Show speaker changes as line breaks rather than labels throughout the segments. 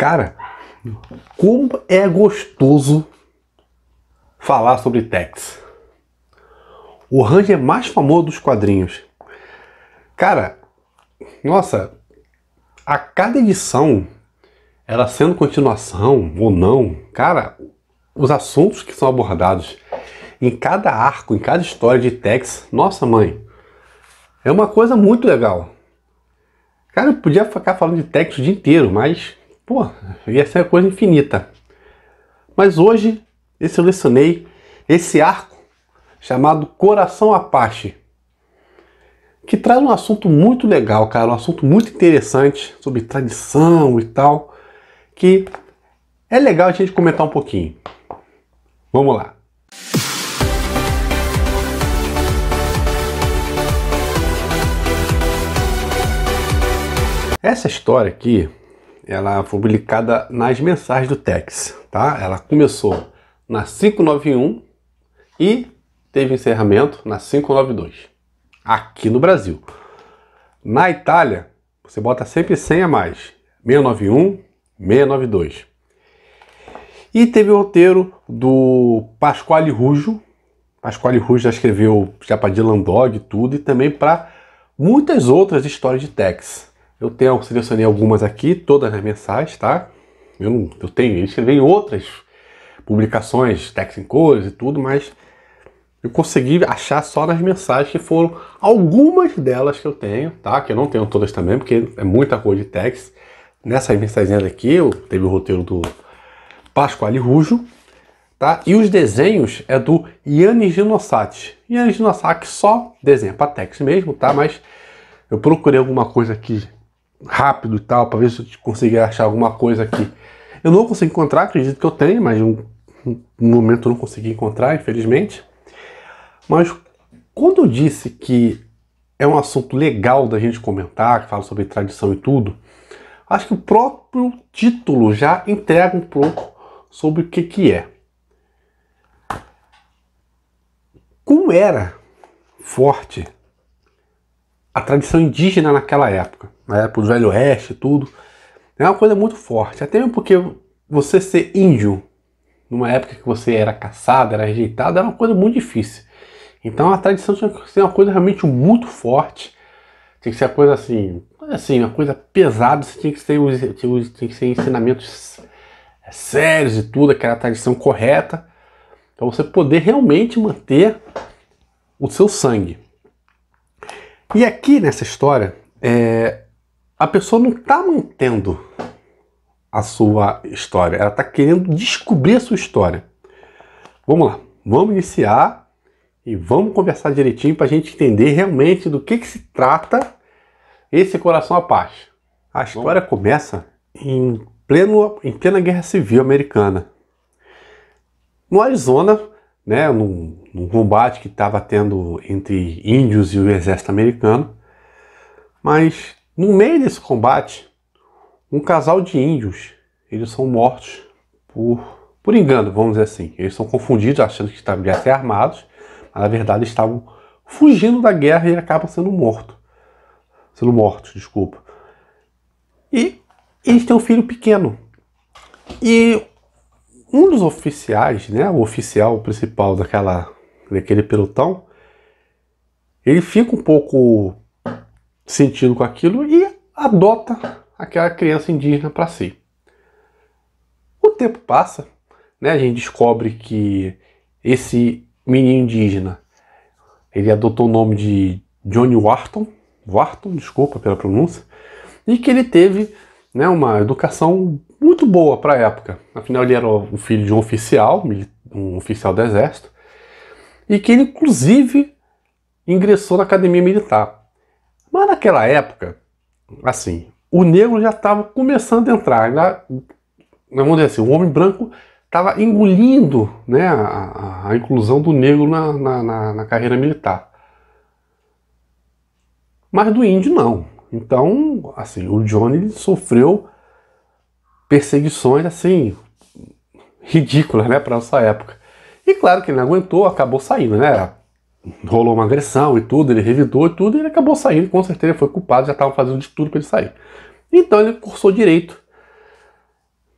Cara, como é gostoso falar sobre Tex. O Ranger mais famoso dos quadrinhos. Cara, nossa, a cada edição, ela sendo continuação ou não, cara, os assuntos que são abordados em cada arco, em cada história de Tex, nossa mãe, é uma coisa muito legal. Cara, eu podia ficar falando de Tex o dia inteiro, mas, pô, ia ser uma coisa infinita. Mas hoje eu selecionei esse arco chamado Coração Apache, que traz um assunto muito legal, cara, um assunto muito interessante sobre tradição e tal, que é legal a gente comentar um pouquinho. Vamos lá. Essa história aqui, ela foi publicada nas mensagens do Tex, tá? Ela começou na 591 e teve encerramento na 592, aqui no Brasil. Na Itália, você bota sempre 100 a mais, 691, 692. E teve o roteiro do Pasquale Ruggio. Pasquale Ruggio já escreveu já para Dylan Dog e tudo, e também para muitas outras histórias de Tex. Eu selecionei algumas aqui, todas nas mensais, tá? Eu escrevi em outras publicações, Tex em cores e tudo, mas eu consegui achar só nas mensagens, que foram algumas delas que eu tenho, tá? Que eu não tenho todas também, porque é muita coisa de Tex. Nessas mensagens aqui, teve o roteiro do Pasquale Ruggio, tá? E os desenhos é do Yannis Ginosati. Yannis Ginosati só desenha para Tex mesmo, tá? Mas eu procurei alguma coisa aqui rápido e tal, para ver se eu conseguir achar alguma coisa aqui. Eu não consegui encontrar, acredito que eu tenho, mas no momento eu não consegui encontrar, infelizmente. Mas quando eu disse que é um assunto legal da gente comentar, que fala sobre tradição e tudo, acho que o próprio título já entrega um pouco sobre o que é. Como era forte a tradição indígena naquela época, na época do Velho Oeste e tudo, é uma coisa muito forte. Até mesmo porque você ser índio, numa época que você era caçado, era rejeitado, era uma coisa muito difícil. Então a tradição tinha que ser uma coisa realmente muito forte, tinha que ser uma coisa assim, uma coisa pesada, tinha que ser ensinamentos sérios e tudo, aquela tradição correta, para você poder realmente manter o seu sangue. E aqui nessa história, a pessoa não está mantendo a sua história, ela está querendo descobrir a sua história. Vamos lá, vamos iniciar e vamos conversar direitinho para a gente entender realmente do que se trata esse Coração Apache. A história começa em plena Guerra Civil Americana. No Arizona, né, num combate que estava tendo entre índios e o exército americano, mas no meio desse combate, um casal de índios, eles são mortos por engano, vamos dizer assim. Eles são confundidos, achando que estavam armados, mas na verdade estavam fugindo da guerra e acabam sendo mortos, desculpa. E eles têm um filho pequeno. E um dos oficiais, né, o oficial principal daquele pelotão, ele fica um pouco sentido com aquilo e adota aquela criança indígena para si. O tempo passa, né, a gente descobre que esse menino indígena, ele adotou o nome de Johnny Wharton, desculpa pela pronúncia, e que ele teve, né, uma educação muito boa para a época. Afinal, ele era o filho de um oficial do exército, e que ele, inclusive, ingressou na academia militar. Mas naquela época, assim, o negro já estava começando a entrar, vamos dizer assim, o homem branco estava engolindo, né, a inclusão do negro na carreira militar. Mas do índio não. Então, assim, o Johnny sofreu perseguições, assim, ridículas, né, para nossa época. E claro que ele não aguentou, acabou saindo, né? Rolou uma agressão e tudo, ele revidou e tudo, e ele acabou saindo, com certeza ele foi culpado, já estavam fazendo de tudo para ele sair. Então ele cursou direito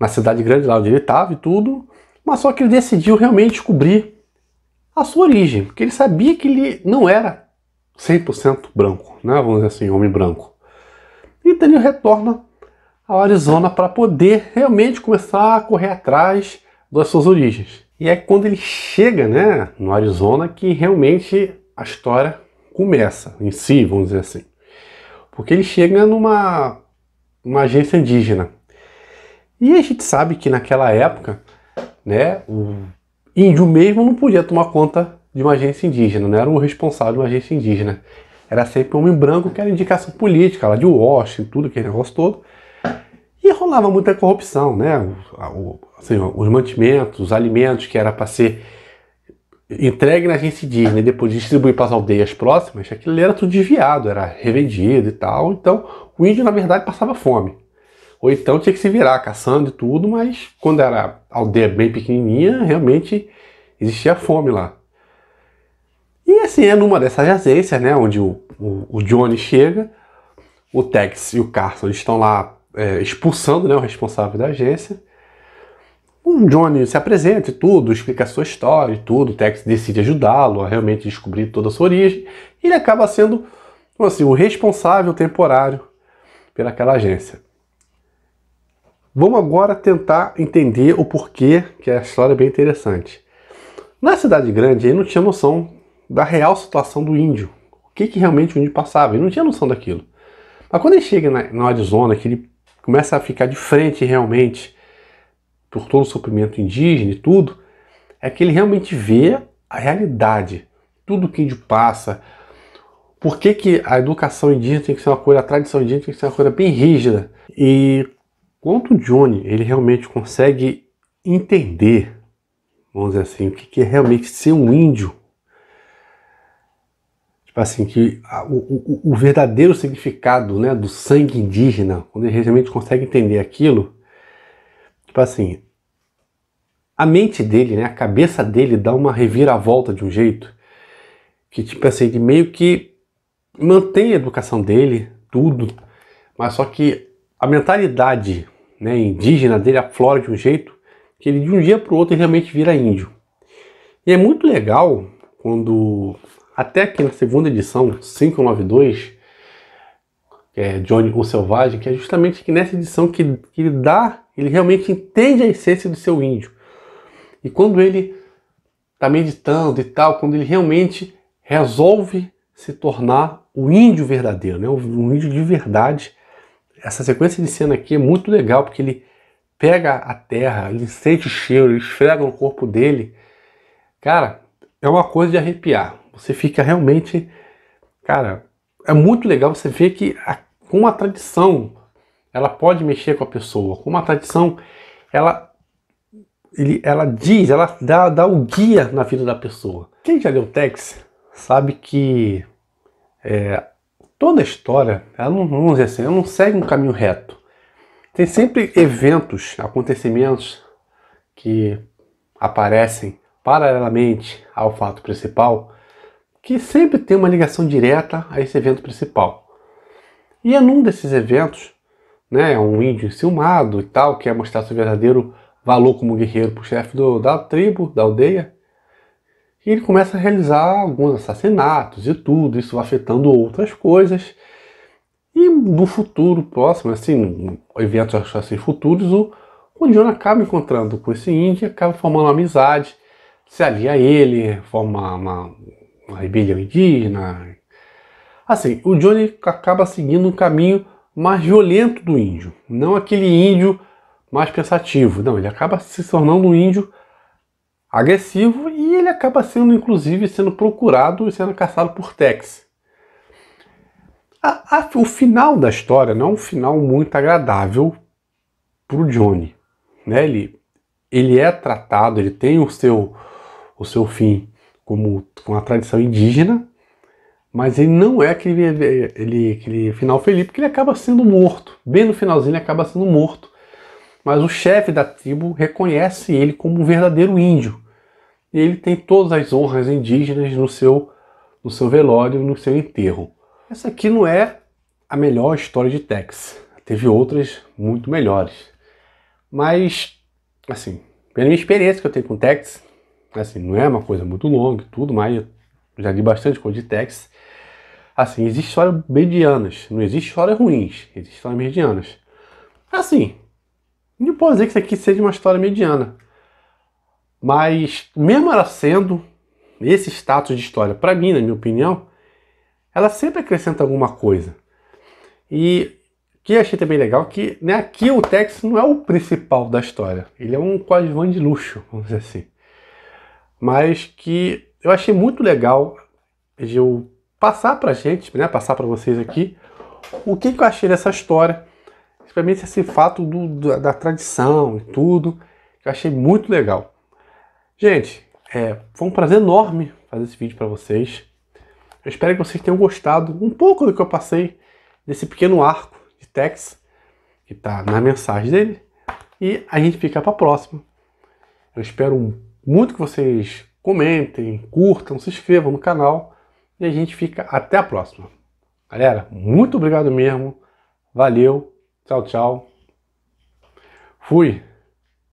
na cidade grande lá onde ele estava e tudo, mas só que ele decidiu realmente descobrir a sua origem, porque ele sabia que ele não era 100% branco, né? Vamos dizer assim, homem branco. Então ele retorna ao Arizona para poder realmente começar a correr atrás das suas origens. E é quando ele chega, né, no Arizona que realmente a história começa em si, vamos dizer assim. Porque ele chega numa agência indígena. E a gente sabe que naquela época, né, o índio mesmo não podia tomar conta de uma agência indígena, não era o responsável de uma agência indígena. Era sempre um homem branco que era indicação política, lá de Washington, tudo aquele negócio todo. E rolava muita corrupção, né? Assim, os mantimentos, os alimentos que era para ser entregue na agência indígena e depois distribuir para as aldeias próximas, aquilo era tudo desviado, era revendido e tal. Então o índio, na verdade, passava fome. Ou então tinha que se virar caçando e tudo, mas quando era aldeia bem pequenininha, realmente existia fome lá. E assim, é numa dessas agências, né, onde o Johnny chega, o Tex e o Carson estão lá expulsando, né, o responsável da agência. O Johnny se apresenta e tudo, explica a sua história e tudo, o Tex decide ajudá-lo a realmente descobrir toda a sua origem, e ele acaba sendo, assim, o responsável temporário pelaquela agência. Vamos agora tentar entender o porquê, que a história é bem interessante. Na cidade grande, ele não tinha noção da real situação do índio. O que realmente o índio passava, ele não tinha noção daquilo. Mas quando ele chega no Arizona, que ele começa a ficar de frente realmente por todo o sofrimento indígena e tudo, é que ele realmente vê a realidade, tudo que o índio passa, por que a educação indígena tem que ser uma coisa, a tradição indígena tem que ser uma coisa bem rígida. E quando o Johnny ele realmente consegue entender, vamos dizer assim, o que é realmente ser um índio, tipo assim, que o verdadeiro significado, né, do sangue indígena, quando ele realmente consegue entender aquilo, tipo assim, a mente dele, né, a cabeça dele dá uma reviravolta de um jeito que, tipo assim, ele meio que mantém a educação dele, tudo, mas só que a mentalidade, né, indígena dele aflora de um jeito que ele de um dia para o outro ele realmente vira índio. E é muito legal quando, até aqui na segunda edição, 592, que é Johnny o Selvagem, que é justamente que nessa edição que ele realmente entende a essência do seu índio. E quando ele está meditando e tal, quando ele realmente resolve se tornar o índio verdadeiro, né, um índio de verdade. Essa sequência de cena aqui é muito legal, porque ele pega a terra, ele sente o cheiro, ele esfrega no corpo dele. Cara, é uma coisa de arrepiar. Você fica realmente... Cara, é muito legal você ver que com a tradição, ela pode mexer com a pessoa. Com uma tradição, ela dá o guia na vida da pessoa. Quem já leu Tex sabe que toda a história, ela não, vamos dizer assim, ela não segue um caminho reto. Tem sempre eventos, acontecimentos que aparecem paralelamente ao fato principal, que sempre tem uma ligação direta a esse evento principal. E é num desses eventos, né, um índio enciumado e tal, que quer mostrar seu verdadeiro valor como guerreiro para o chefe da tribo, da aldeia, e ele começa a realizar alguns assassinatos e tudo, isso afetando outras coisas. E no futuro próximo, assim, eventos assim futuros, o John acaba encontrando com esse índio, acaba formando uma amizade, se alia a ele, forma uma rebelião indígena. Assim, o Johnny acaba seguindo um caminho mais violento do índio, não aquele índio mais pensativo, não, ele acaba se tornando um índio agressivo e ele acaba sendo, inclusive, sendo procurado e sendo caçado por Tex. O final da história não é um final muito agradável para o Johnny, né? Ele é tratado, ele tem o seu fim com a tradição indígena, mas ele não é aquele final feliz, porque ele acaba sendo morto. Bem no finalzinho ele acaba sendo morto. Mas o chefe da tribo reconhece ele como um verdadeiro índio. E ele tem todas as honras indígenas no seu velório, no seu enterro. Essa aqui não é a melhor história de Tex. Teve outras muito melhores. Mas, assim, pela minha experiência que eu tenho com Tex, assim, não é uma coisa muito longa e tudo, mas eu já li bastante coisa de Tex. Assim, existem histórias medianas, não existem histórias ruins, existem histórias medianas. Assim, não posso dizer que isso aqui seja uma história mediana, mas mesmo ela sendo esse status de história, para mim, na minha opinião, ela sempre acrescenta alguma coisa. E o que eu achei também legal que, né, aqui o Tex não é o principal da história, ele é um coadjuvante de luxo, vamos dizer assim. Mas que eu achei muito legal de eu passar pra gente, né, passar para vocês aqui, o que eu achei dessa história, principalmente esse fato da tradição e tudo, que eu achei muito legal. Gente, foi um prazer enorme fazer esse vídeo para vocês. Eu espero que vocês tenham gostado um pouco do que eu passei desse pequeno arco de Tex, que está na mensagem dele, e a gente fica para a próxima. Eu espero muito que vocês comentem, curtam, se inscrevam no canal, e a gente fica até a próxima. Galera, muito obrigado mesmo, valeu, tchau, tchau, fui!